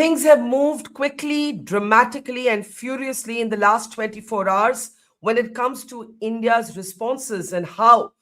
Things have moved quickly, dramatically, and furiously in the last 24 hours when it comes to India's responses and how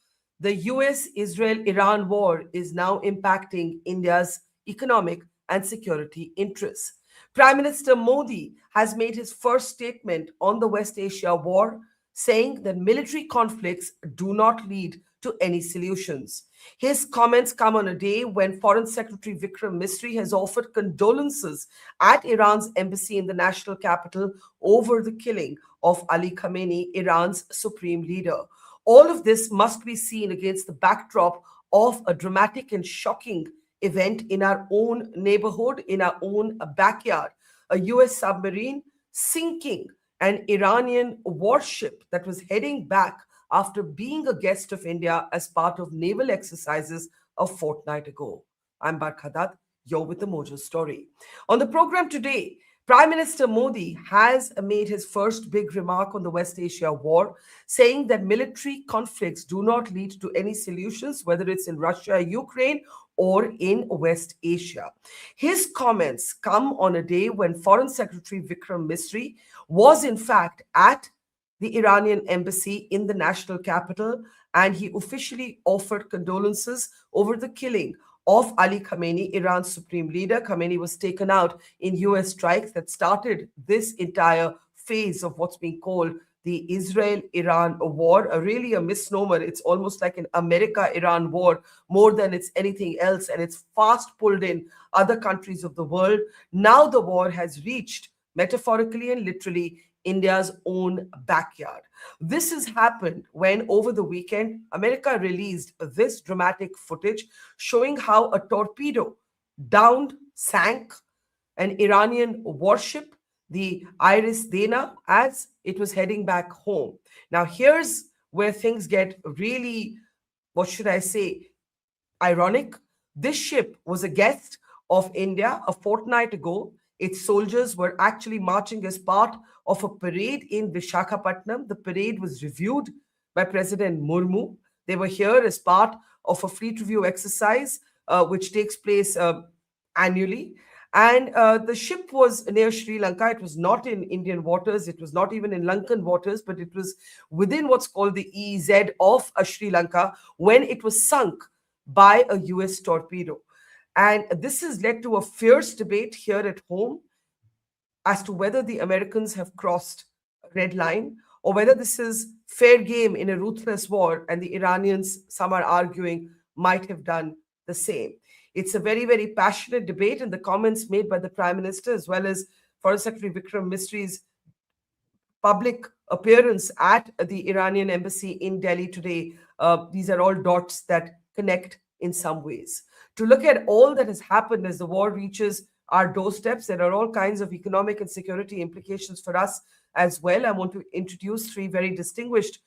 the US-Israel-Iran war is now impacting India's economic and security interests. Prime Minister Modi has made his first statement on the West Asia war, saying that military conflicts do not lead to any solutions. His comments come on a day when Foreign Secretary Vikram Misri has offered condolences at Iran's embassy in the national capital over the killing of Ali Khamenei, Iran's supreme leader. All of this must be seen against the backdrop of a dramatic and shocking event in our own neighborhood, in our own backyard. A US submarine sinking an Iranian warship that was heading back after being a guest of India as part of naval exercises a fortnight ago. I'm Barkha Dutt, you're with the Mojo Story. On the program today, Prime Minister Modi has made his first big remark on the West Asia war, saying that military conflicts do not lead to any solutions, whether it's in Russia, Ukraine, or in West Asia. His comments come on a day when Foreign Secretary Vikram Misri was in fact at the Iranian embassy in the national capital, and he officially offered condolences over the killing of Ali Khamenei, Iran's supreme leader. Khamenei was taken out in US strikes that started this entire phase of what's being called the Israel-Iran war, really a misnomer. It's almost like an America-Iran war more than it's anything else, and it's fast pulled in other countries of the world. Now the war has reached, metaphorically and literally, India's own backyard. This has happened when over the weekend, America released this dramatic footage showing how a torpedo sank an Iranian warship, the IRIS Dena, as it was heading back home. Now, here's where things get really, what should I say, ironic. This ship was a guest of India a fortnight ago. Its soldiers were actually marching as part of a parade in Visakhapatnam. The parade was reviewed by President Murmu. They were here as part of a fleet review exercise, which takes place annually. And the ship was near Sri Lanka. It was not in Indian waters. It was not even in Lankan waters, but it was within what's called the EEZ of Sri Lanka when it was sunk by a US torpedo. And this has led to a fierce debate here at home as to whether the Americans have crossed a red line or whether this is fair game in a ruthless war, and the Iranians, some are arguing, might have done the same. It's a very, very passionate debate, and the comments made by the Prime Minister as well as Foreign Secretary Vikram Misri's public appearance at the Iranian embassy in Delhi today, these are all dots that connect in some ways. To look at all that has happened as the war reaches our doorsteps, there are all kinds of economic and security implications for us as well. I want to introduce three very distinguished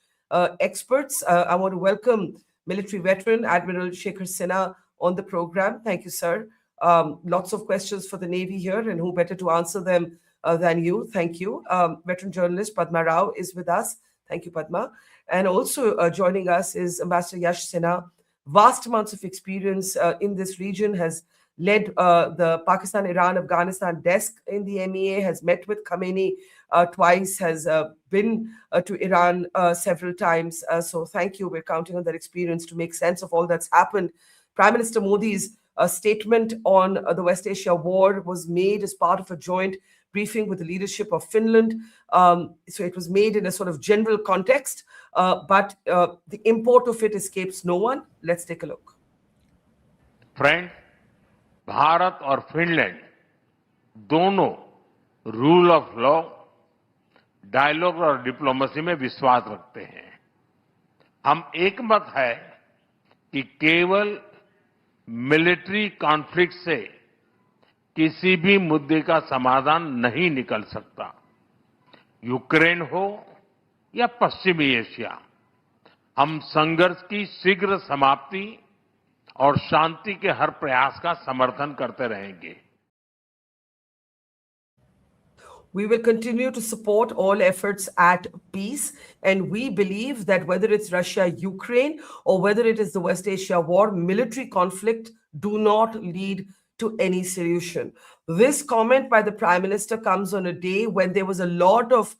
experts. I want to welcome military veteran Admiral Shekhar Sinha on the program. Thank you, sir. Lots of questions for the Navy here, and who better to answer them than you. Thank you. Veteran journalist Padma Rao is with us. Thank you, Padma. And also joining us is Ambassador Yash Sinha. Vast amounts of experience in this region, has led the Pakistan, Iran, Afghanistan desk in the MEA, has met with Khamenei twice, has been to Iran several times. So thank you. We're counting on that experience to make sense of all that's happened. Prime Minister Modi's statement on the West Asia war was made as part of a joint briefing with the leadership of Finland. So it was made in a sort of general context, but the import of it escapes no one. Let's take a look. Friend, Bharat और Finland दोनों rule of law, dialogue और diplomacy में विश्वास रखते हैं. हम एकमत है कि केवल मिलिट्री कॉन्फ्लिक्ट से किसी भी मुद्दे का समाधान नहीं निकल सकता. यूक्रेन हो या पश्चिमी एशिया, हम संघर्ष की शीघ्र समाप्ति और शांति के हर प्रयास का समर्थन करते रहेंगे. We will continue to support all efforts at peace, and we believe that whether it's Russia, Ukraine, or whether it is the West Asia war, military conflict do not lead to any solution. This comment by the Prime Minister comes on a day when there was a lot of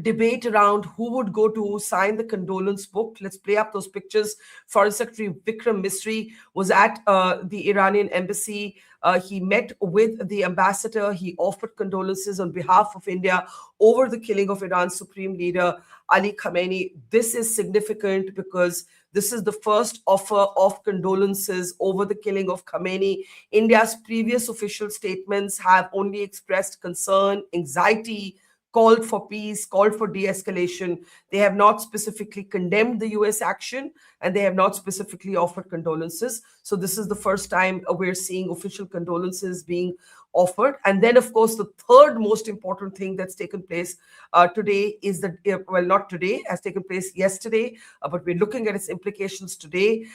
debate around who would go to sign the condolence book. Let's play up those pictures. Foreign Secretary Vikram Misri was at the Iranian embassy. He met with the ambassador. He offered condolences on behalf of India over the killing of Iran's supreme leader, Ali Khamenei. This is significant because this is the first offer of condolences over the killing of Khamenei. India's previous official statements have only expressed concern, anxiety, called for peace, called for de-escalation. They have not specifically condemned the US action, and they have not specifically offered condolences. So this is the first time we're seeing official condolences being offered. And then, of course, the third most important thing that's taken place today is that, well, not today, has taken place yesterday, but we're looking at its implications today,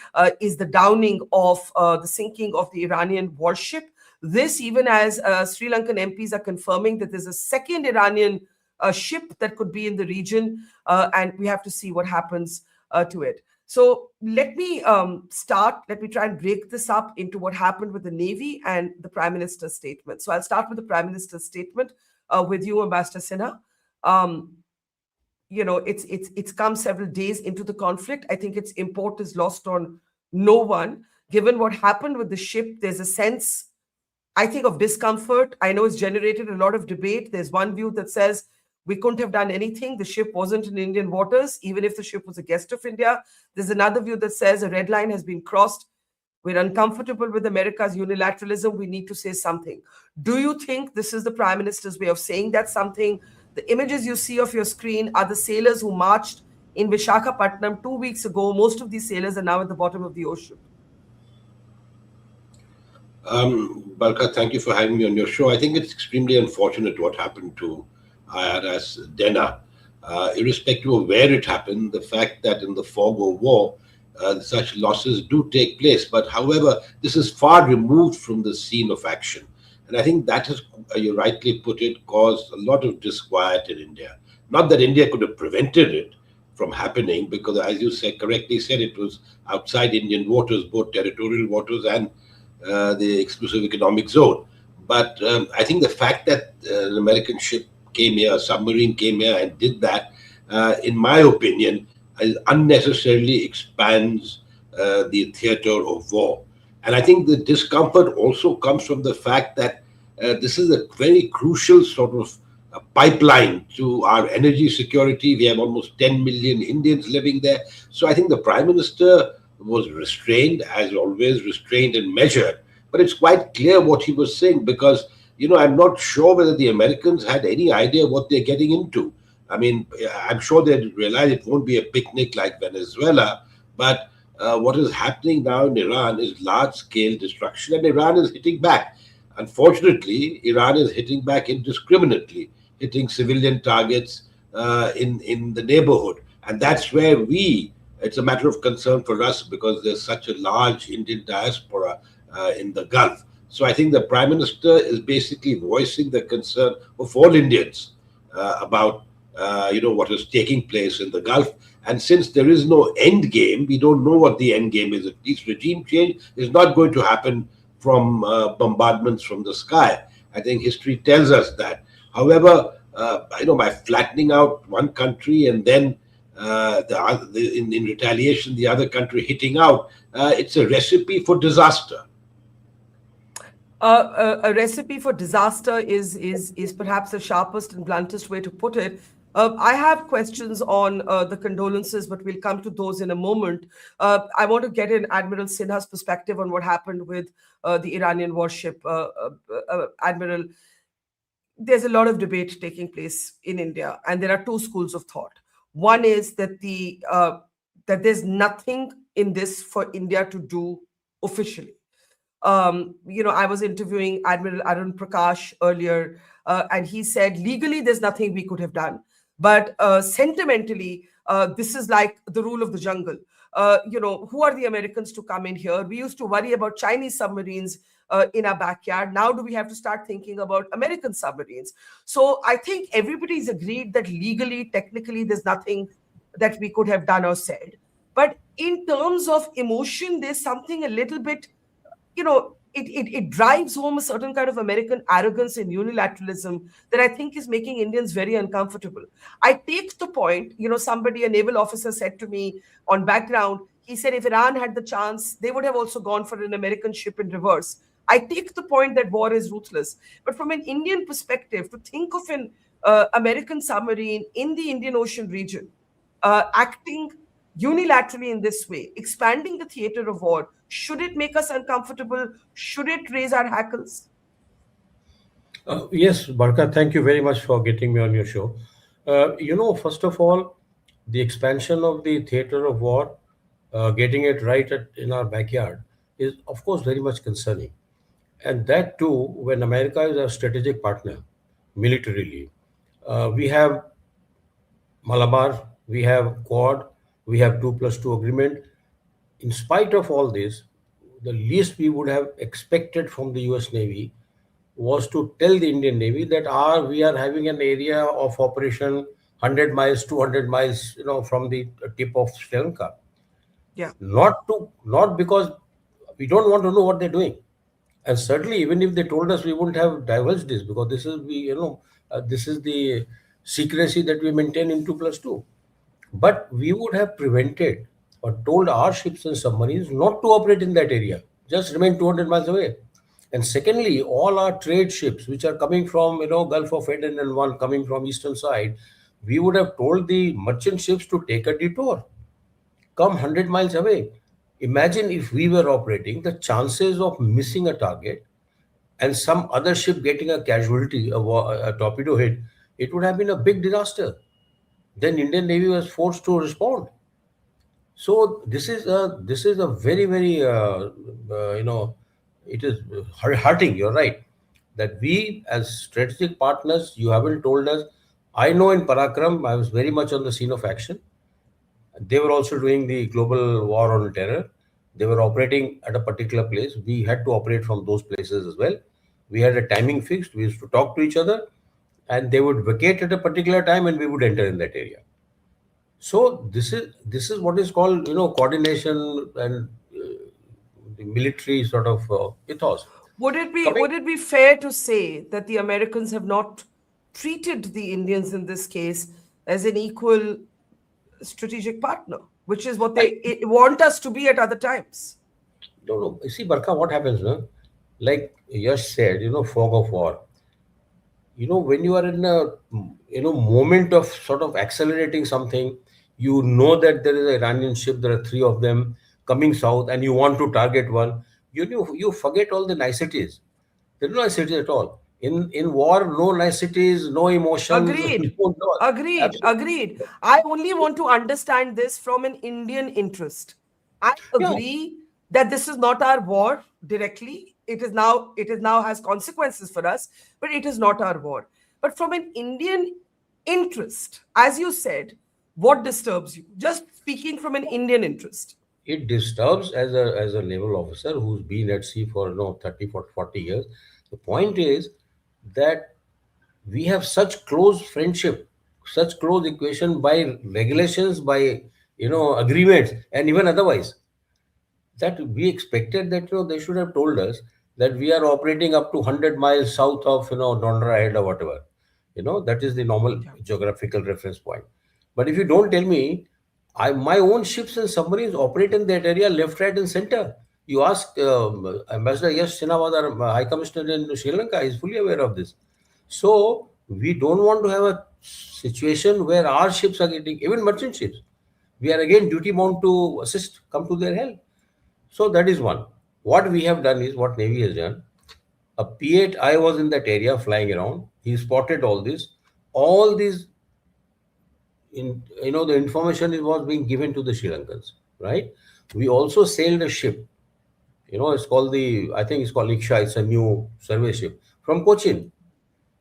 is the downing of the sinking of the Iranian warship. This, even as Sri Lankan MPs are confirming that there's a second Iranian ship that could be in the region, and we have to see what happens to it. So let me try and break this up into what happened with the Navy and the Prime Minister's statement. So I'll start with the Prime Minister's statement with you, Ambassador Sinha. It's come several days into the conflict. I think its import is lost on no one. Given what happened with the ship, there's a sense, I think, of discomfort. I know it's generated a lot of debate. There's one view that says we couldn't have done anything. The ship wasn't in Indian waters, even if the ship was a guest of India. There's another view that says a red line has been crossed. We're uncomfortable with America's unilateralism. We need to say something. Do you think this is the Prime Minister's way of saying that something? The images you see of your screen are the sailors who marched in Visakhapatnam 2 weeks ago. Most of these sailors are now at the bottom of the ocean. Barkha, thank you for having me on your show. I think it's extremely unfortunate what happened to IRIS Dena. Irrespective of where it happened, the fact that in the fog of war, such losses do take place. But however, this is far removed from the scene of action. And I think that has, you rightly put it, caused a lot of disquiet in India. Not that India could have prevented it from happening, because as you correctly said, it was outside Indian waters, both territorial waters and the exclusive economic zone. But I think the fact that an American ship came here, a submarine came here and did that, in my opinion, unnecessarily expands the theater of war. And I think the discomfort also comes from the fact that this is a very crucial sort of pipeline to our energy security. We have almost 10 million Indians living there. So I think the Prime Minister was restrained, as always, restrained and measured. But it's quite clear what he was saying, because, I'm not sure whether the Americans had any idea what they're getting into. I mean, I'm sure they realize it won't be a picnic like Venezuela, but what is happening now in Iran is large-scale destruction, and Iran is hitting back. Unfortunately, Iran is hitting back indiscriminately, hitting civilian targets in the neighborhood. And that's where it's a matter of concern for us, because there's such a large Indian diaspora in the Gulf. So I think the Prime Minister is basically voicing the concern of all Indians about what is taking place in the Gulf. And since there is no end game, we don't know what the end game is. At least regime change is not going to happen from bombardments from the sky. I think history tells us that. However, by flattening out one country and then in retaliation, the other country hitting out, it's a recipe for disaster. A recipe for disaster is perhaps the sharpest and bluntest way to put it. I have questions on the condolences, but we'll come to those in a moment. I want to get in Admiral Sinha's perspective on what happened with the Iranian warship. Admiral, there's a lot of debate taking place in India, and there are two schools of thought. One is that that there's nothing in this for India to do officially. I was interviewing Admiral Arun Prakash earlier, and he said legally there's nothing we could have done, but sentimentally this is like the rule of the jungle. Who are the Americans to come in here? We used to worry about Chinese submarines in our backyard. Now do we have to start thinking about American submarines? So I think everybody's agreed that legally, technically, there's nothing that we could have done or said. But in terms of emotion, there's something a little bit, it drives home a certain kind of American arrogance and unilateralism that I think is making Indians very uncomfortable. I take the point, somebody, a naval officer said to me on background, he said if Iran had the chance, they would have also gone for an American ship in reverse. I take the point that war is ruthless. But from an Indian perspective, to think of an American submarine in the Indian Ocean region acting unilaterally in this way, expanding the theater of war, should it make us uncomfortable? Should it raise our hackles? Yes, Barkha, thank you very much for getting me on your show. First of all, the expansion of the theater of war, getting it right in our backyard, is of course very much concerning. And that too, when America is a strategic partner militarily. We have Malabar, we have Quad, we have 2+2 agreement. In spite of all this, the least we would have expected from the US Navy was to tell the Indian Navy that we are having an area of operation 100 miles, 200 miles, from the tip of Sri Lanka. Yeah. Not because we don't want to know what they're doing, and certainly even if they told us, we wouldn't have divulged this, because this is the secrecy that we maintain in 2+2. But we would have prevented or told our ships and submarines not to operate in that area, just remain 200 miles away. And secondly, all our trade ships which are coming from Gulf of Aden and one coming from eastern side, we would have told the merchant ships to take a detour, come 100 miles away. Imagine if we were operating, the chances of missing a target and some other ship getting a casualty, a torpedo hit, it would have been a big disaster. Then Indian Navy was forced to respond. So this is a very, very it is hurting. You're right that we as strategic partners, you haven't told us. I know in Parakram I was very much on the scene of action. They were also doing the global war on terror. They were operating at a particular place. We had to operate from those places as well. We had a timing fixed. We used to talk to each other, and they would vacate at a particular time, and we would enter in that area. So this is what is called coordination and the military sort of ethos. Would it be fair to say that the Americans have not treated the Indians in this case as an equal strategic partner, which is what they want us to be at other times? No. You see, Barkha, what happens, no? Like Yash said, fog of war. When you are in a moment of sort of accelerating something, you know that there is an Iranian ship, there are three of them coming south, and you want to target one. You forget all the niceties. There are no niceties at all. In war, no niceties, no emotions. Agreed. No, Agreed. absolutely. Agreed. I only want to understand this from an Indian interest. I Yeah. agree that this is not our war directly. It is now has consequences for us, but it is not our war. But from an Indian interest, as you said, what disturbs you? Just speaking from an Indian interest. It disturbs as a naval officer who's been at sea for 30 40 years. The point is that we have such close friendship, such close equation by regulations, by agreements, and even otherwise, that we expected that they should have told us that we are operating up to 100 miles south of Dondra Head or whatever. That is the normal geographical reference point. But if you don't tell me, my own ships and submarines operate in that area, left, right, and center. You ask Ambassador Yash Sinawad, our High Commissioner in Sri Lanka, is fully aware of this. So we don't want to have a situation where our ships are getting, even merchant ships, we are again duty bound to assist, come to their help. So that is one. What we have done is what Navy has done. A P8I was in that area flying around. He spotted all this. All these, the information was being given to the Sri Lankans, right? We also sailed a ship. I think it's called Iksha. It's a new survey ship from Cochin.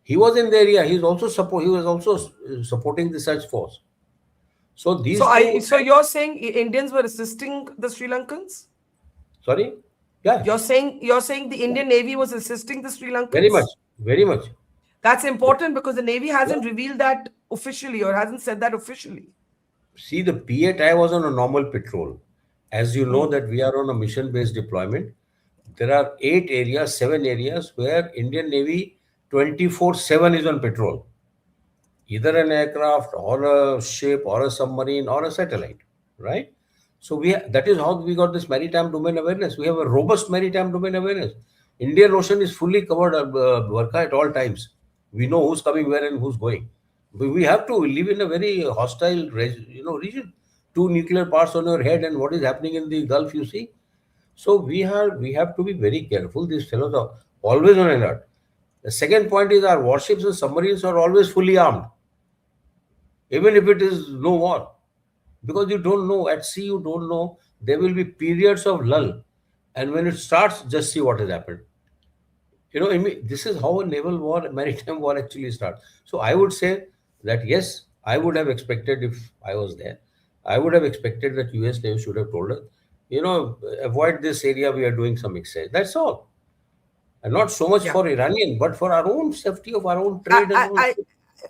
He was in the area. He was also supporting the search force. So these two. So you're saying Indians were assisting the Sri Lankans? Sorry. Yeah. You're saying the Indian Navy was assisting the Sri Lankans? Very much. Very much. That's important because the Navy hasn't revealed that officially or hasn't said that officially. See, the P8I was on a normal patrol. As you know that we are on a mission-based deployment. there are 8 areas, 7 areas where Indian Navy 24/7 is on patrol, either an aircraft or a ship or a submarine or a satellite, right? So that is how we got this maritime domain awareness. We have a robust maritime domain awareness. Indian Ocean is fully covered, Barkha, at all times. We know who's coming where and who's going. We have to live in a very hostile, region. Two nuclear parts on your head, and what is happening in the Gulf, you see. So we have to be very careful. These fellows are always on alert. The second point is our warships and submarines are always fully armed, even if it is no war, because you don't know at sea. You don't know. There will be periods of lull, and when it starts, just see what has happened. This is how a naval war, maritime war actually starts. So I would say that yes, I would have expected, if I was there, I would have expected that US Navy should have told us, avoid this area, we are doing some exercise. That's all. And not so much Yeah. for Iranian, but for our own safety of our own trade and all.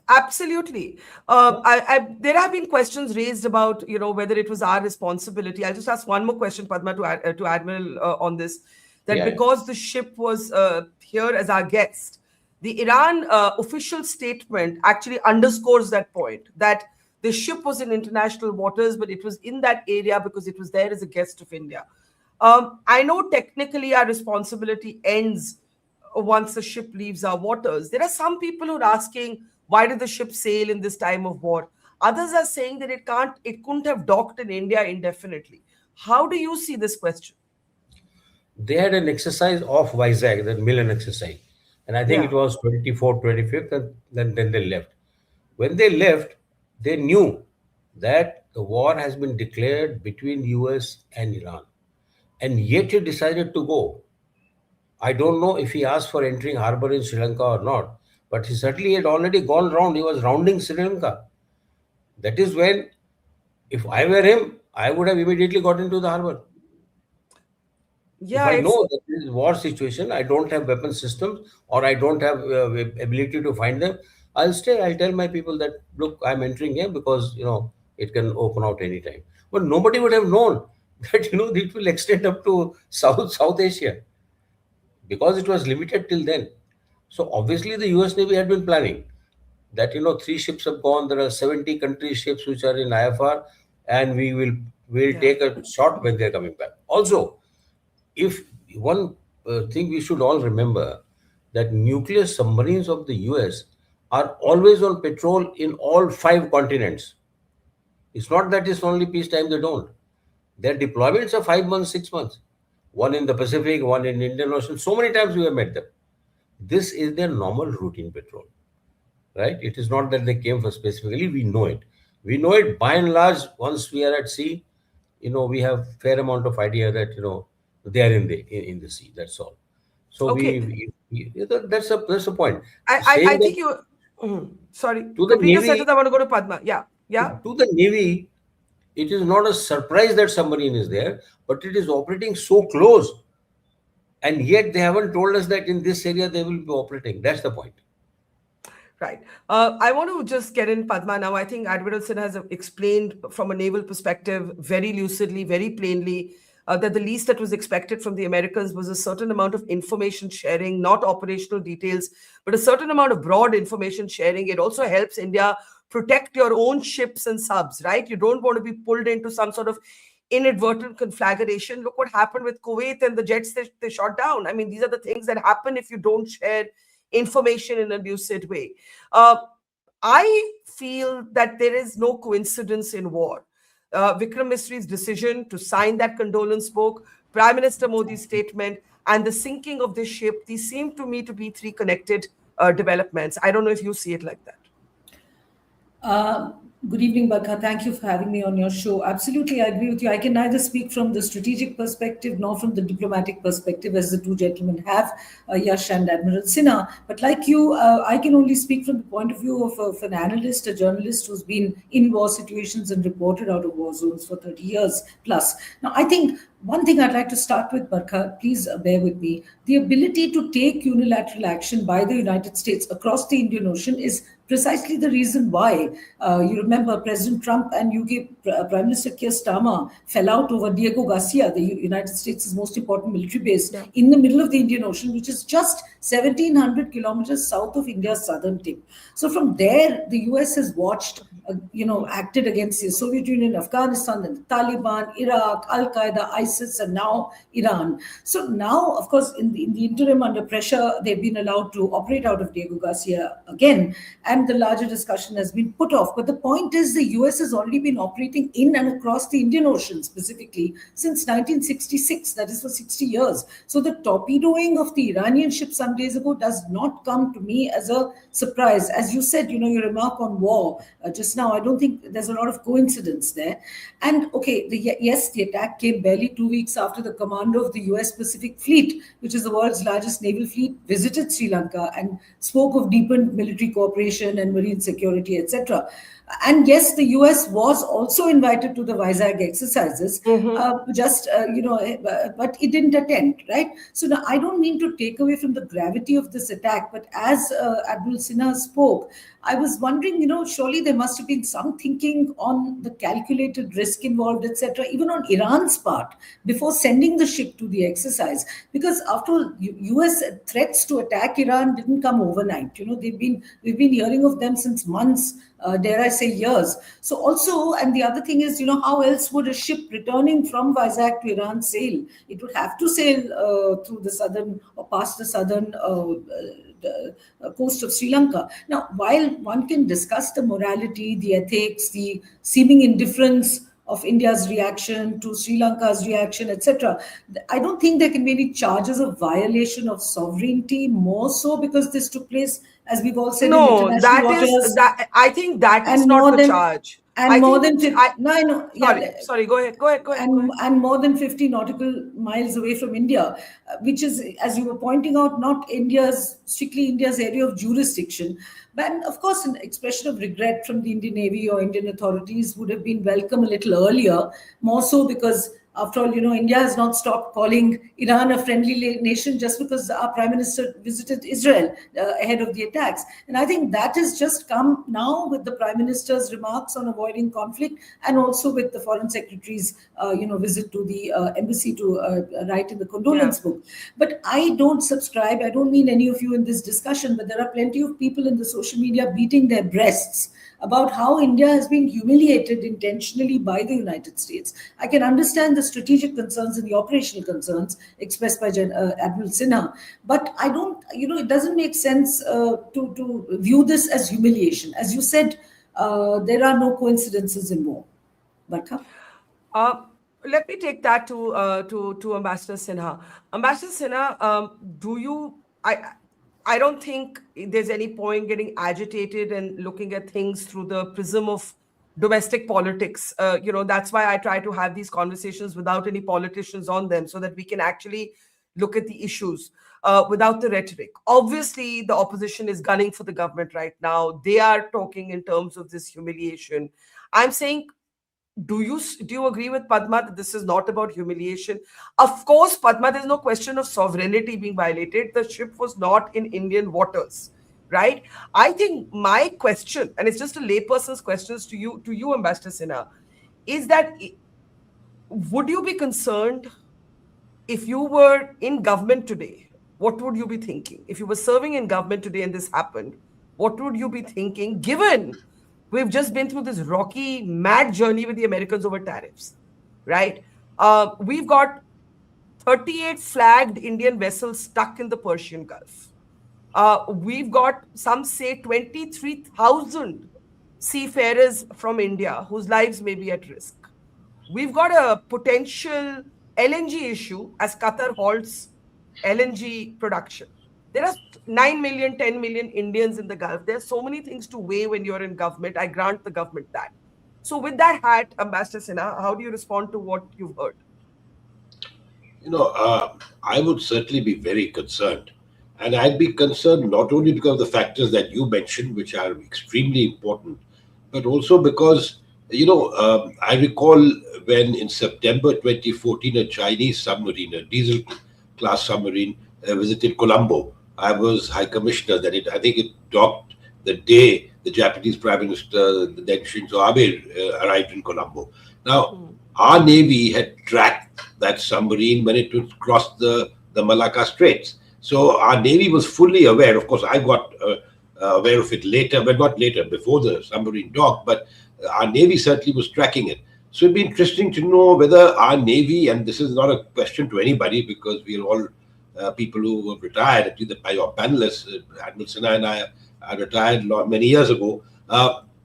Absolutely. There have been questions raised about, whether it was our responsibility. I'll just ask one more question, Padma, to Admiral on this. That Yeah. because the ship was here as our guest, the Iran official statement actually underscores that point, that the ship was in international waters, but it was in that area because it was there as a guest of India. I know technically our responsibility ends once the ship leaves our waters. There are some people who are asking, why did the ship sail in this time of war? Others are saying that it couldn't have docked in India indefinitely. How do you see this question? They had an exercise off Vizag, the Milan exercise. And I think Yeah. it was 24th, 25th, and then they left. When they left, they knew that the war has been declared between US and Iran. And yet he decided to go. I don't know if he asked for entering harbor in Sri Lanka or not, but he certainly had already gone round. He was rounding Sri Lanka. That is when, if I were him, I would have immediately got into the harbor. If Yeah, I it's know that this is war situation, I don't have weapon systems or I don't have ability to find them, I'll stay. I'll tell my people that, look, I'm entering here because, it can open out anytime. But nobody would have known that, it will extend up to South Asia, because it was limited till then. So obviously the US Navy had been planning that, 3 ships have gone. There are 70 country ships which are in IFR, and we'll take a shot when they're coming back. Also, if one thing we should all remember, that nuclear submarines of the US are always on patrol in all 5 continents. It's not that it's only peacetime they don't. Their deployments are 5 months, 6 months. One in the Pacific, one in Indian Ocean. So many times we have met them. This is their normal routine patrol, right? It is not that they came for specifically. We know it. We know it by and large. Once we are at sea, we have fair amount of idea that they are in the sea. That's all. So okay. that's a point. I Saying that think you. Sorry, to the complete your Navy, sentence. I want to go to Padma. Yeah, yeah. to the Navy, it is not a surprise that submarine is there, but it is operating so close, and yet they haven't told us that in this area they will be operating. That's the point. Right. I want to just get in, Padma, now. I think Admiral Sin has explained from a naval perspective very lucidly, very plainly, that the least that was expected from the Americans was a certain amount of information sharing, not operational details, but a certain amount of broad information sharing. It also helps India protect your own ships and subs, right? You don't want to be pulled into some sort of inadvertent conflagration. Look what happened with Kuwait and the jets they shot down. I mean, these are the things that happen if you don't share information in a lucid way. I feel that there is no coincidence in war. Vikram Misri's decision to sign that condolence book, Prime Minister Modi's statement, and the sinking of this ship, these seem to me to be 3 connected developments. I don't know if you see it like that. Good evening, Barkha. Thank you for having me on your show. Absolutely, I agree with you. I can neither speak from the strategic perspective nor from the diplomatic perspective, as the two gentlemen have, Yash and Admiral Sinha. But like you, I can only speak from the point of view of an analyst, a journalist who's been in war situations and reported out of war zones for 30 years plus. Now, I think one thing I'd like to start with, Barkha, please bear with me. The ability to take unilateral action by the United States across the Indian Ocean is precisely the reason why. You remember President Trump and UK Prime Minister Keir Starmer fell out over Diego Garcia, the United States' most important military base in the middle of the Indian Ocean, which is just 1,700 kilometers south of India's southern tip. So from there, the US has watched, acted against the Soviet Union, Afghanistan, and the Taliban, Iraq, Al Qaeda, ISIS, and now Iran. So now, of course, in the interim, under pressure, they've been allowed to operate out of Diego Garcia again, and the larger discussion has been put off. But the point is, the US has already been operating in and across the Indian Ocean specifically since 1966, that is for 60 years. So the torpedoing of the Iranian ship some days ago does not come to me as a surprise. As you said, your remark on war just now, I don't think there's a lot of coincidence there. And okay, yes, the attack came barely 2 weeks after the commander of the US Pacific Fleet, which is the world's largest naval fleet, visited Sri Lanka and spoke of deepened military cooperation and marine security, etc. And yes, the US was also invited to the Vizag exercises, but it didn't attend, right? So now I don't mean to take away from the gravity of this attack, but as Admiral Sinha spoke, I was wondering, surely there must have been some thinking on the calculated risk involved, etc., even on Iran's part, before sending the ship to the exercise. Because after all, US threats to attack Iran didn't come overnight. We've been hearing of them since months, dare I say years. So also, and the other thing is, how else would a ship returning from Vizag to Iran sail? It would have to sail through the southern or past the southern coast of Sri Lanka. Now, while one can discuss the morality, the ethics, the seeming indifference of India's reaction to Sri Lanka's reaction, etc., I don't think there can be any charges of violation of sovereignty, more so because this took place, as we've all said, in international waters. I think that is not the charge. And more than 50, Sorry, go ahead. And more than 50 nautical miles away from India, which is, as you were pointing out, not strictly India's area of jurisdiction. But of course, an expression of regret from the Indian Navy or Indian authorities would have been welcome a little earlier, more so because, after all, India has not stopped calling Iran a friendly nation just because our Prime Minister visited Israel ahead of the attacks. And I think that has just come now with the Prime Minister's remarks on avoiding conflict, and also with the Foreign Secretary's, visit to the embassy to write in the condolence book. But I don't subscribe, I don't mean any of you in this discussion, but there are plenty of people in the social media beating their breasts about how India has been humiliated intentionally by the United States. I can understand the strategic concerns and the operational concerns expressed by Admiral Sinha, but I don't, it doesn't make sense to view this as humiliation. As you said, there are no coincidences in war. Barkha? Let me take that to Ambassador Sinha. Ambassador Sinha, I don't think there's any point getting agitated and looking at things through the prism of domestic politics. That's why I try to have these conversations without any politicians on them, so that we can actually look at the issues without the rhetoric. Obviously, the opposition is gunning for the government right now. They are talking in terms of this humiliation. I'm saying, do you agree with Padma that this is not about humiliation? Of course, Padma, there's no question of sovereignty being violated. The ship was not in Indian waters, right? I think my question, and it's just a layperson's questions to you, Ambassador Sinha, is that would you be concerned if you were in government today? What would you be thinking? If you were serving in government today and this happened, what would you be thinking, given we've just been through this rocky, mad journey with the Americans over tariffs, right? We've got 38 flagged Indian vessels stuck in the Persian Gulf. We've got, some say, 23,000 seafarers from India whose lives may be at risk. We've got a potential LNG issue as Qatar halts LNG production. There are 9 million, 10 million Indians in the Gulf. There are so many things to weigh when you're in government. I grant the government that. So with that hat, Ambassador Sinha, how do you respond to what you've heard? I would certainly be very concerned. And I'd be concerned not only because of the factors that you mentioned, which are extremely important, but also because, I recall when in September 2014, a Chinese submarine, a diesel class submarine, visited Colombo. I was High Commissioner. I think it docked the day the Japanese Prime Minister, the then Shinzo Abe, arrived in Colombo. Now, our Navy had tracked that submarine when it would cross the Malacca Straits. So our Navy was fully aware. Of course, I got aware of it later, but not later, before the submarine docked, but our Navy certainly was tracking it. So it'd be interesting to know whether our Navy, and this is not a question to anybody because we are all people who have retired, at least by your panelists, Admiral Sinha and I retired many years ago,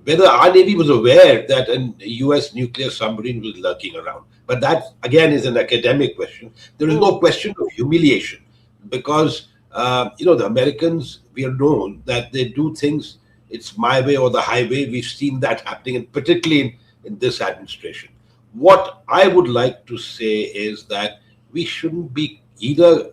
whether our Navy was aware that a US nuclear submarine was lurking around. But that, again, is an academic question. There is no question of humiliation because, the Americans, we are known that they do things, it's my way or the highway. We've seen that happening, and particularly in this administration. What I would like to say is that we shouldn't be either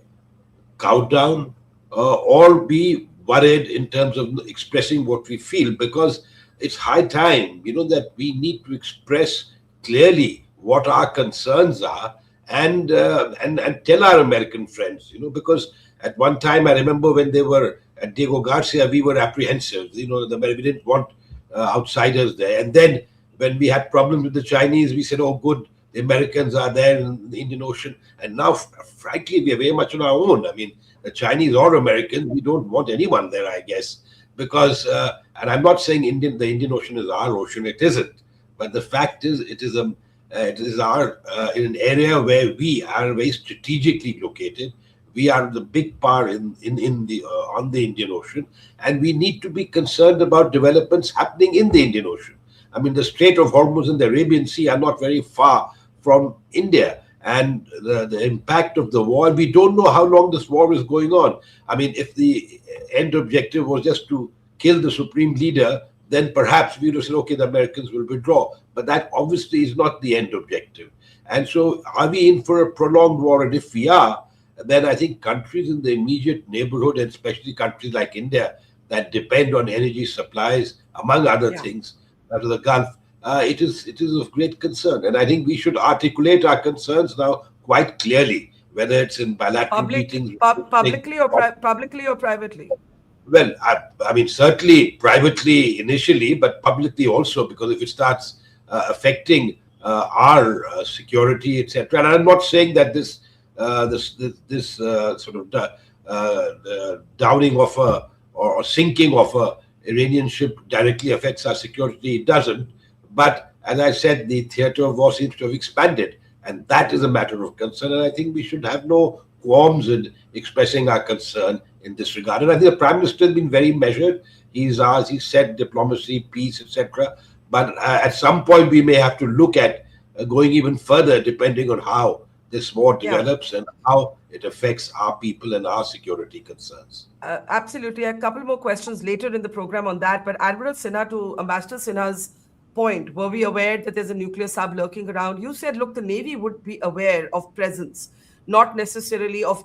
cowed down or be worried in terms of expressing what we feel, because it's high time, that we need to express clearly what our concerns are and tell our American friends, because at one time I remember when they were at Diego Garcia, we were apprehensive, we didn't want outsiders there. And then when we had problems with the Chinese, we said, oh, good, the Americans are there in the Indian Ocean. And now, frankly, we are very much on our own. I mean, the Chinese or Americans, we don't want anyone there, I guess, because, and I'm not saying the Indian Ocean is our ocean, it isn't. But the fact is, it is in an area where we are very strategically located. We are the big power on the Indian Ocean, and we need to be concerned about developments happening in the Indian Ocean. I mean, the Strait of Hormuz and the Arabian Sea are not very far from India, and the impact of the war. We don't know how long this war is going on. I mean, if the end objective was just to kill the supreme leader, then perhaps we would have said, okay, the Americans will withdraw. But that obviously is not the end objective. And so, are we in for a prolonged war? And if we are, then I think countries in the immediate neighborhood, and especially countries like India that depend on energy supplies, among other things, out of the Gulf, it is of great concern. And I think we should articulate our concerns now quite clearly, whether it's in bilateral meetings. Publicly or privately? Well, I mean, certainly privately initially, but publicly also, because if it starts affecting our security, etc. And I'm not saying that this sort of downing of or sinking of a Iranian ship directly affects our security. It doesn't. But as I said, the theater of war seems to have expanded, and that is a matter of concern. And I think we should have no qualms in expressing our concern in this regard. And I think the Prime Minister has been very measured. He said diplomacy, peace, etc. But at some point, we may have to look at going even further, depending on how this war develops and how it affects our people and our security concerns. Absolutely. A couple more questions later in the program on that. But Admiral Sinha, to Ambassador Sinha's point, were we aware that there's a nuclear sub lurking around? You said, look, the Navy would be aware of presence, not necessarily of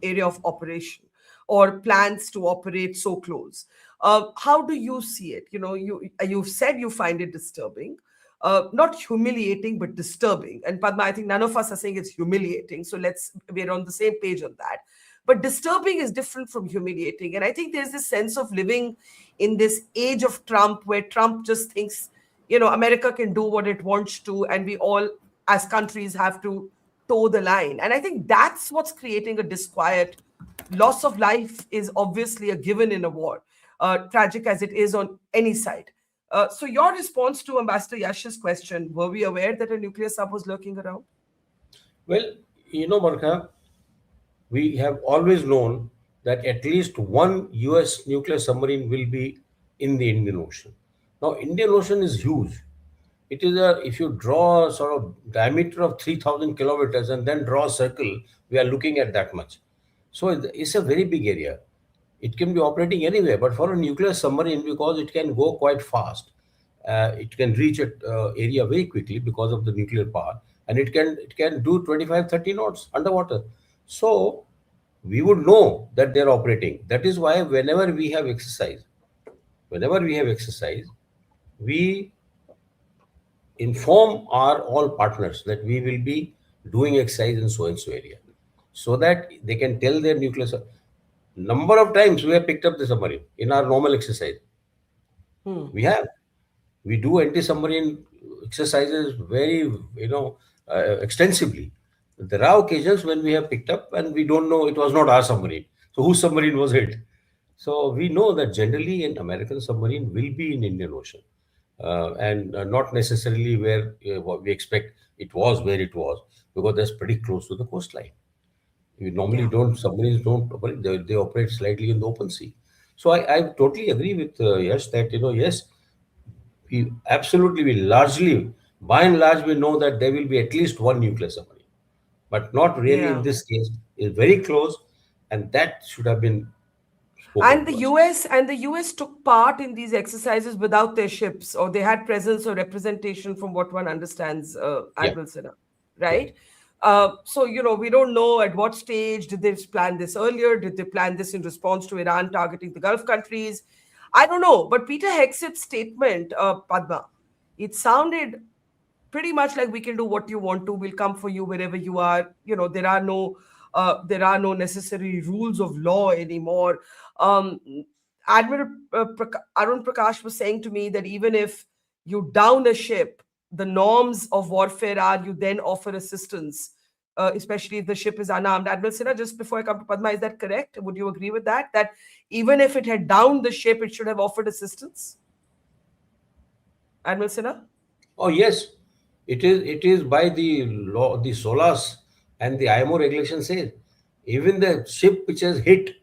area of operation or plans to operate so close. How do you see it? You've said you find it disturbing. Not humiliating, but disturbing. And Padma, I think none of us are saying it's humiliating. So we're on the same page on that. But disturbing is different from humiliating. And I think there's this sense of living in this age of Trump, where Trump just thinks, America can do what it wants to, and we all, as countries, have to toe the line. And I think that's what's creating a disquiet. Loss of life is obviously a given in a war, tragic as it is on any side. So your response to Ambassador Yash's question, were we aware that a nuclear sub was lurking around? Well, Barkha, we have always known that at least one US nuclear submarine will be in the Indian Ocean. Now, Indian Ocean is huge. It is if you draw a sort of diameter of 3,000 kilometers and then draw a circle, we are looking at that much. So it's a very big area. It can be operating anywhere, but for a nuclear submarine, because it can go quite fast, it can reach an area very quickly because of the nuclear power, and it can do 25, 30 knots underwater. So we would know that they're operating. That is why whenever we have exercise, we inform our all partners that we will be doing exercise in so and so area, so that they can tell their nuclear. Number of times we have picked up the submarine in our normal exercise. We have. We do anti-submarine exercises very, extensively. There are occasions when we have picked up and we don't know it was not our submarine. So whose submarine was hit? So we know that generally an American submarine will be in Indian Ocean, and not necessarily where what we expect it was, where it was, because that's pretty close to the coastline. You normally Yeah. don't, submarines don't operate, they operate slightly in the open sea. So I totally agree with Yash that, yes, we absolutely, we largely, by and large, we know that there will be at least one nuclear submarine, but not really in Yeah. this case. It's very close, and that should have been spoken And the to us. US took part in these exercises without their ships, or they had presence or representation, from what one understands, Yeah, Admiral Sinha, yeah. right? So we don't know at what stage did they plan this earlier. Did they plan this in response to Iran targeting the Gulf countries? I don't know. But Peter Hexet's statement, Padma, it sounded pretty much like, we can do what you want to. We'll come for you wherever you are. There are no necessary rules of law anymore. Um, Admiral Arun Prakash was saying to me that even if you down a ship, the norms of warfare are you then offer assistance, especially if the ship is unarmed. Admiral Sinha, just before I come to Padma, is that correct? Would you agree with that? That even if it had downed the ship, it should have offered assistance? Admiral Sinha? Oh yes, it is. It is by the law, the SOLAS and the IMO regulation says even the ship which has hit,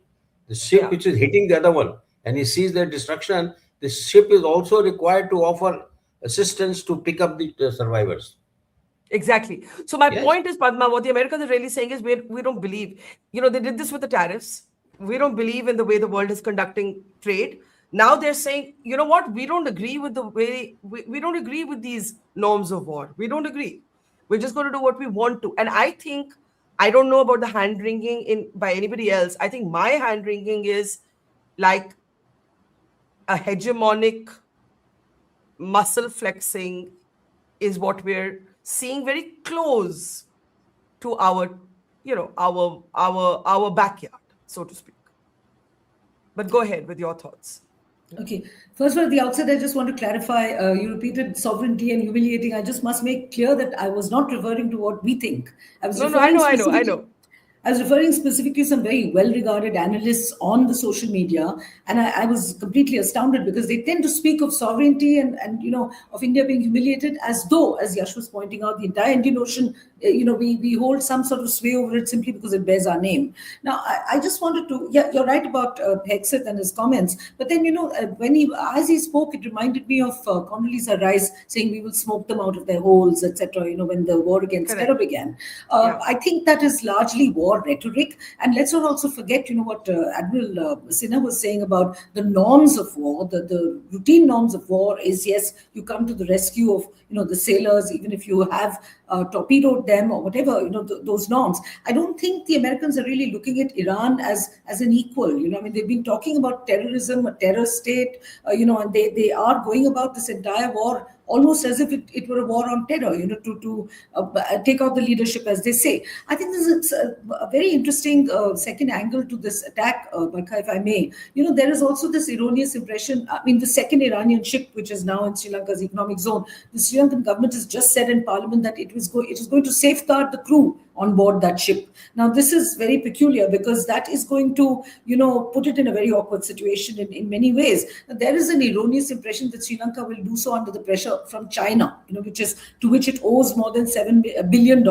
the ship Yeah. which is hitting the other one, and he sees their destruction, the ship is also required to offer assistance to pick up the survivors. Exactly. So my Yes. point is, Padma, what the Americans are really saying is, we don't believe. They did this with the tariffs. We don't believe in the way the world is conducting trade. Now they're saying, you know what? We don't agree with the way, we don't agree with these norms of war. We don't agree. We're just going to do what we want to. And I think, I don't know about the hand wringing in by anybody else. I think my hand wringing is like a hegemonic muscle flexing is what we're seeing very close to our our backyard, so to speak. But go ahead with your thoughts. Okay. First of all, at the outset, I just want to clarify. You repeated sovereignty and humiliating. I just must make clear that I was not referring to what we think. I was No, I referring know, specifically. I was referring specifically to some very well-regarded analysts on the social media, and I was completely astounded because they tend to speak of sovereignty and of India being humiliated as though, as Yash was pointing out, the entire Indian Ocean, we hold some sort of sway over it simply because it bears our name. Now, I just wanted to, yeah, you're right about Hexet and his comments, but then as he spoke, it reminded me of Condoleezza Rice saying we will smoke them out of their holes, etc. When the war against terror began. Yeah. I think that is largely war rhetoric. And let's not also forget, what Admiral Sinha was saying about the norms of war. The routine norms of war is, yes, you come to the rescue of, the sailors, even if you have torpedoed them or whatever, those norms. I don't think the Americans are really looking at Iran as an equal. They've been talking about terrorism, a terror state, and they are going about this entire war almost as if it were a war on terror, to take out the leadership, as they say. I think this is a very interesting second angle to this attack, Barkha, if I may. There is also this erroneous impression. The second Iranian ship, which is now in Sri Lanka's economic zone, the Sri Lankan government has just said in parliament that it is going to safeguard the crew on board that ship. Now, this is very peculiar because that is going to, put it in a very awkward situation in many ways. There is an erroneous impression that Sri Lanka will do so under the pressure from China, to which it owes more than $7 billion,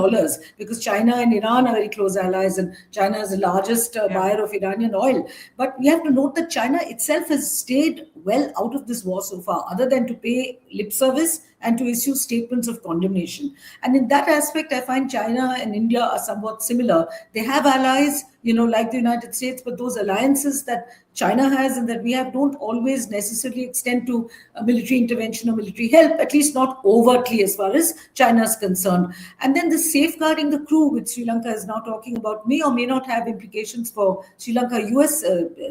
because China and Iran are very close allies, and China is the largest buyer of Iranian oil. But we have to note that China itself has stayed well out of this war so far, other than to pay lip service and to issue statements of condemnation. And in that aspect, I find China and India are somewhat similar. They have allies, like the United States, but those alliances that China has and that we have don't always necessarily extend to military intervention or military help, at least not overtly as far as China is concerned. And then the safeguarding the crew, which Sri Lanka is now talking about, may or may not have implications for Sri Lanka-US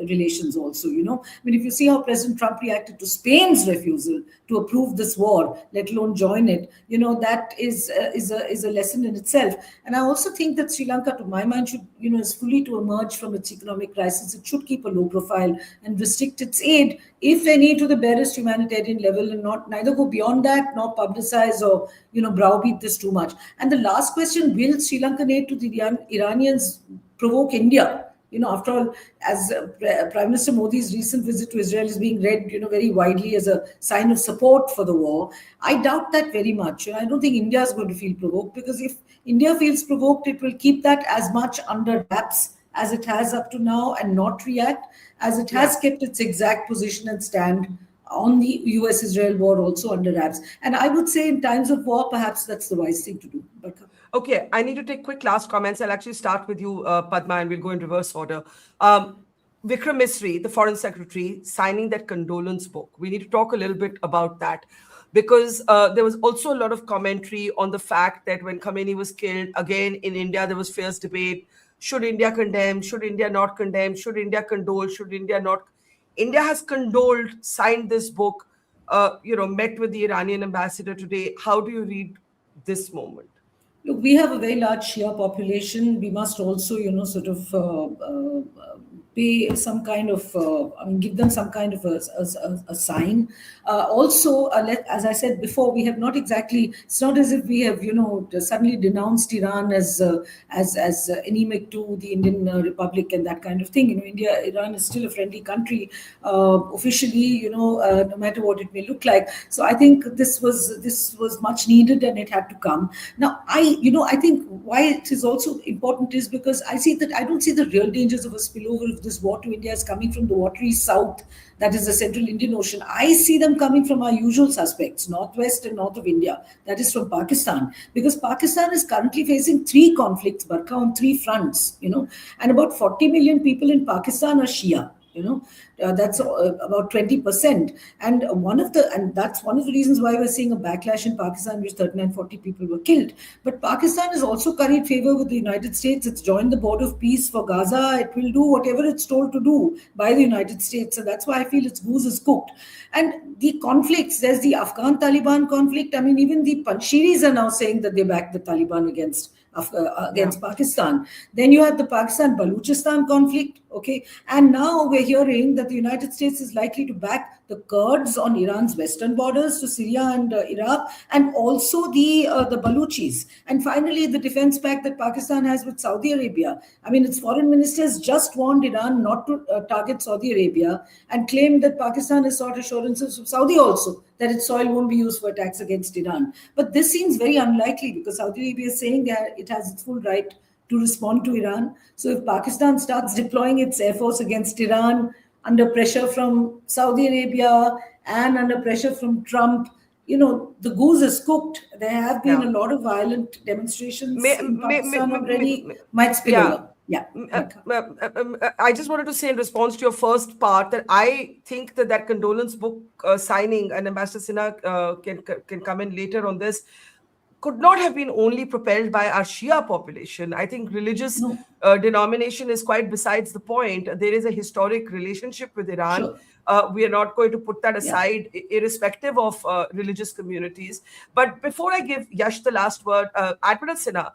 relations also. If you see how President Trump reacted to Spain's refusal to approve this war, let alone join it, that is a lesson in itself. And I also think that Sri Lanka, to my mind, should is fully slowly to emerge from its economic crisis, it should keep a low profile and restrict its aid, if any, to the barest humanitarian level, and not neither go beyond that nor publicize or browbeat this too much. And the last question: will Sri Lankan aid to the Iranians provoke India? After all, as Prime Minister Modi's recent visit to Israel is being read, very widely as a sign of support for the war, I doubt that very much. I don't think India is going to feel provoked, because if India feels provoked, it will keep that as much under wraps as it has up to now and not react, as it has kept its exact position and stand on the US-Israel war also under wraps. And I would say in times of war, perhaps that's the wise thing to do. Barkha. Okay, I need to take quick last comments. I'll actually start with you, Padma, and we'll go in reverse order. Vikram Misri, the Foreign Secretary, signing that condolence book. We need to talk a little bit about that, because there was also a lot of commentary on the fact that when Khamenei was killed, again in India, there was fierce debate. Should India condemn? Should India not condemn? Should India condole? Should India not? India has condoled, signed this book, met with the Iranian ambassador today. How do you read this moment? Look, we have a very large Shia population. We must also, sort of pay some kind of, give them some kind of a sign. Also, as I said before, we have not exactly, it's not as if we have, suddenly denounced Iran as anemic to the Indian Republic and that kind of thing. Iran is still a friendly country, officially, no matter what it may look like. So I think this was much needed, and it had to come. Now, I think why it is also important is because I don't see the real dangers of a spillover of this war to India as coming from the watery south, that is the Central Indian Ocean. I see them coming from our usual suspects, northwest and north of India, that is from Pakistan, because Pakistan is currently facing 3 conflicts, Barkha, on 3 fronts, and about 40 million people in Pakistan are Shia. That's about 20%, and that's one of the reasons why we're seeing a backlash in Pakistan, which 39-40 people were killed. But Pakistan has also curried favor with the United States. It's joined the Board of Peace for Gaza. It will do whatever it's told to do by the United States, and that's why I feel its goose is cooked. And the conflicts, there's the Afghan Taliban conflict. Even the Panshiris are now saying that they back the Taliban against Pakistan. Then you have the Pakistan-Baluchistan conflict, okay? And now we're hearing that the United States is likely to back the Kurds on Iran's western borders to Syria and Iraq, and also the Baluchis. And finally, the defense pact that Pakistan has with Saudi Arabia. Its foreign ministers just warned Iran not to target Saudi Arabia, and claimed that Pakistan has sought assurances from Saudi also that its soil won't be used for attacks against Iran. But this seems very unlikely, because Saudi Arabia is saying that it has its full right to respond to Iran. So if Pakistan starts deploying its air force against Iran under pressure from Saudi Arabia and under pressure from Trump, the goose is cooked. There have been a lot of violent demonstrations in Pakistan already. Might spill over. Yeah. I just wanted to say in response to your first part that I think that condolence book signing, and Ambassador Sinha can come in later on this, could not have been only propelled by our Shia population. I think religious denomination is quite besides the point. There is a historic relationship with Iran. Sure. We are not going to put that aside, irrespective of religious communities. But before I give Yash the last word, Admiral Sinha,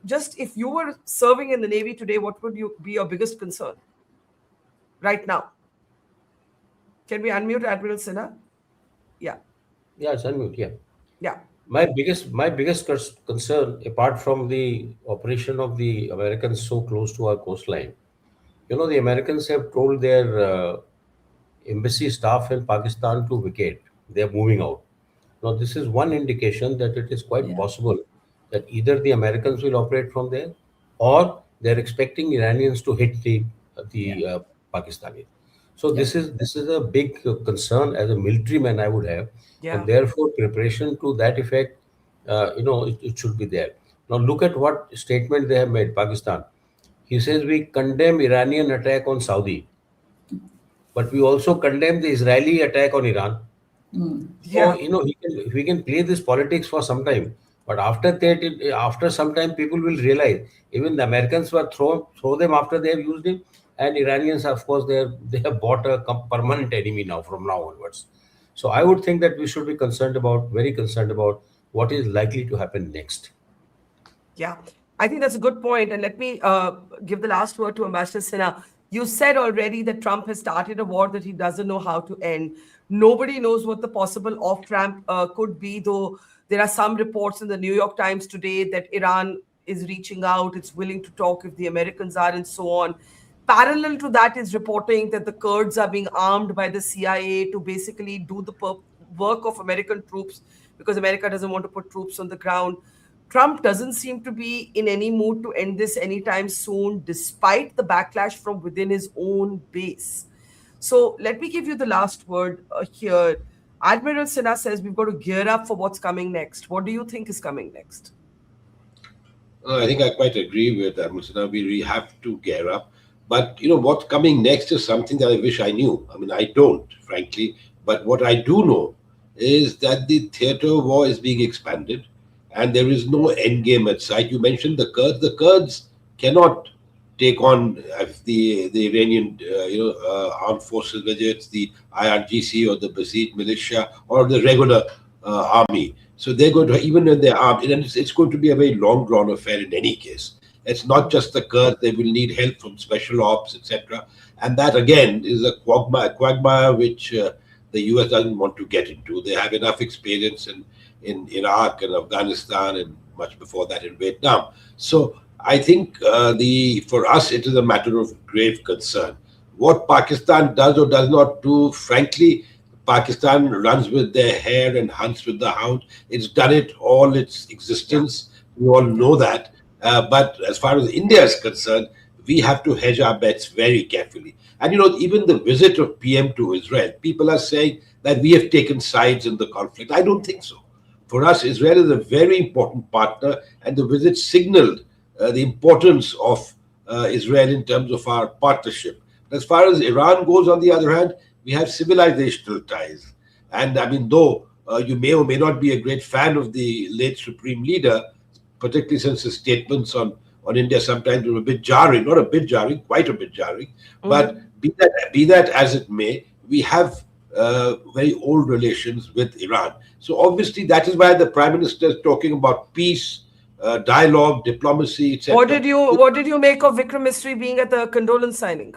just if you were serving in the Navy today, what would be your biggest concern right now? Can we unmute Admiral Sinha? Yeah. Yeah, it's unmute. Yeah. Yeah. My biggest concern, apart from the operation of the Americans so close to our coastline, the Americans have told their embassy staff in Pakistan to vacate. They are moving out. Now, this is one indication that it is quite possible that either the Americans will operate from there, or they're expecting Iranians to hit the Pakistanis. So this is a big concern as a military man I would have, and therefore preparation to that effect, it should be there. Now look at what statement they have made. Pakistan, he says, we condemn Iranian attack on Saudi, but we also condemn the Israeli attack on Iran. So we can play this politics for some time, but after that, after some time, people will realize even the Americans were throw them after they have used him, and Iranians, of course, they have bought a permanent enemy now from now onwards. So I would think that we should be very concerned about what is likely to happen next. Yeah. I think that's a good point. And let me give the last word to Ambassador Sinha. You said already that Trump has started a war that he doesn't know how to end. Nobody knows what the possible off-ramp could be, though there are some reports in the New York Times today that Iran is reaching out, it's willing to talk if the Americans are, and so on. Parallel to that is reporting that the Kurds are being armed by the CIA to basically do the work of American troops because America doesn't want to put troops on the ground. Trump doesn't seem to be in any mood to end this anytime soon, despite the backlash from within his own base. So let me give you the last word here. Admiral Sinha says we've got to gear up for what's coming next. What do you think is coming next? I think I quite agree with Admiral Sinha. We really have to gear up. But, what's coming next is something that I wish I knew. I mean, I don't, frankly. But what I do know is that the theater of war is being expanded and there is no end game at sight. You mentioned the Kurds. The Kurds cannot take on the Iranian armed forces, whether it's the IRGC or the Basij militia or the regular army. So they're going to, even when they're armed, and it's going to be a very long drawn affair in any case. It's not just the Kurds, they will need help from special ops, etc. And that again is a quagmire which the US doesn't want to get into. They have enough experience in Iraq and Afghanistan and much before that in Vietnam. So I think for us, it is a matter of grave concern. What Pakistan does or does not do, frankly, Pakistan runs with their hare and hunts with the hound. It's done it all its existence. We all know that. But as far as India is concerned, we have to hedge our bets very carefully. And even the visit of PM to Israel, people are saying that we have taken sides in the conflict. I don't think so. For us, Israel is a very important partner, and the visit signaled the importance of Israel in terms of our partnership. As far as Iran goes, on the other hand, we have civilizational ties. And I mean, though you may or may not be a great fan of the late Supreme Leader, particularly since his statements on India sometimes were a bit jarring, not a bit jarring, quite a bit jarring. But be that as it may, we have very old relations with Iran. So obviously that is why the Prime Minister is talking about peace, dialogue, diplomacy, etc. What did you make of Vikram Misri being at the condolence signing?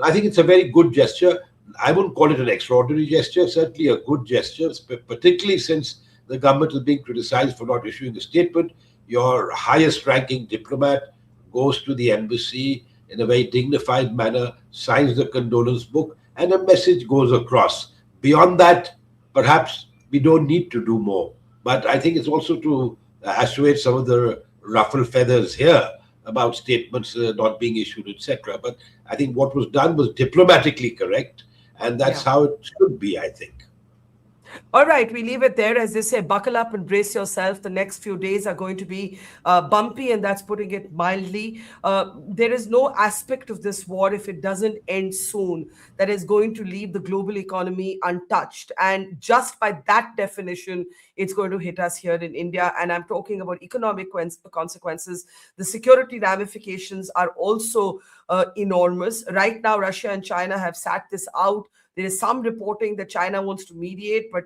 I think it's a very good gesture. I wouldn't call it an extraordinary gesture, certainly a good gesture, particularly since the government is being criticized for not issuing a statement. Your highest ranking diplomat goes to the embassy in a very dignified manner, signs the condolence book, and a message goes across. Beyond that, perhaps we don't need to do more. But I think it's also to assuage some of the ruffled feathers here about statements not being issued, etc. But I think what was done was diplomatically correct, and that's how it should be, I think. All right, we leave it there. As they say, buckle up and brace yourself. The next few days are going to be bumpy, and that's putting it mildly. There is no aspect of this war, if it doesn't end soon, that is going to leave the global economy untouched. And just by that definition, it's going to hit us here in India. And I'm talking about economic consequences. The security ramifications are also enormous. Right now, Russia and China have sat this out. There is some reporting that China wants to mediate, but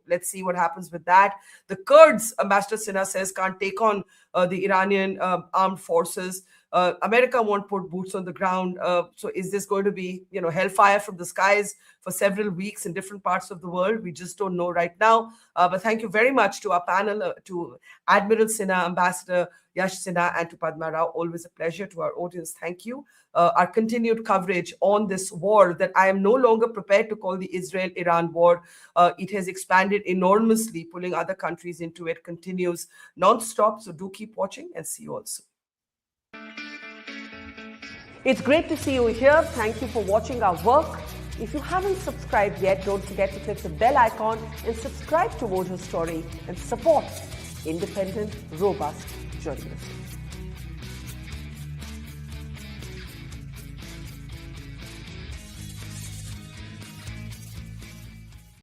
let's see what happens with that. The Kurds, Ambassador Sinha says, can't take on the Iranian armed forces. America won't put boots on the ground. So is this going to be, hellfire from the skies for several weeks in different parts of the world? We just don't know right now. But thank you very much to our panel, to Admiral Sinha, Ambassador Yash Sinha, and to Padma Rao. Always a pleasure. To our audience, thank you. Our continued coverage on this war that I am no longer prepared to call the Israel-Iran war. It has expanded enormously, pulling other countries into it, continues non-stop. So do keep watching, and see you all soon. It's great to see you here. Thank you for watching our work. If you haven't subscribed yet, don't forget to click the bell icon and subscribe to Watch Her Story and support independent, robust journalism.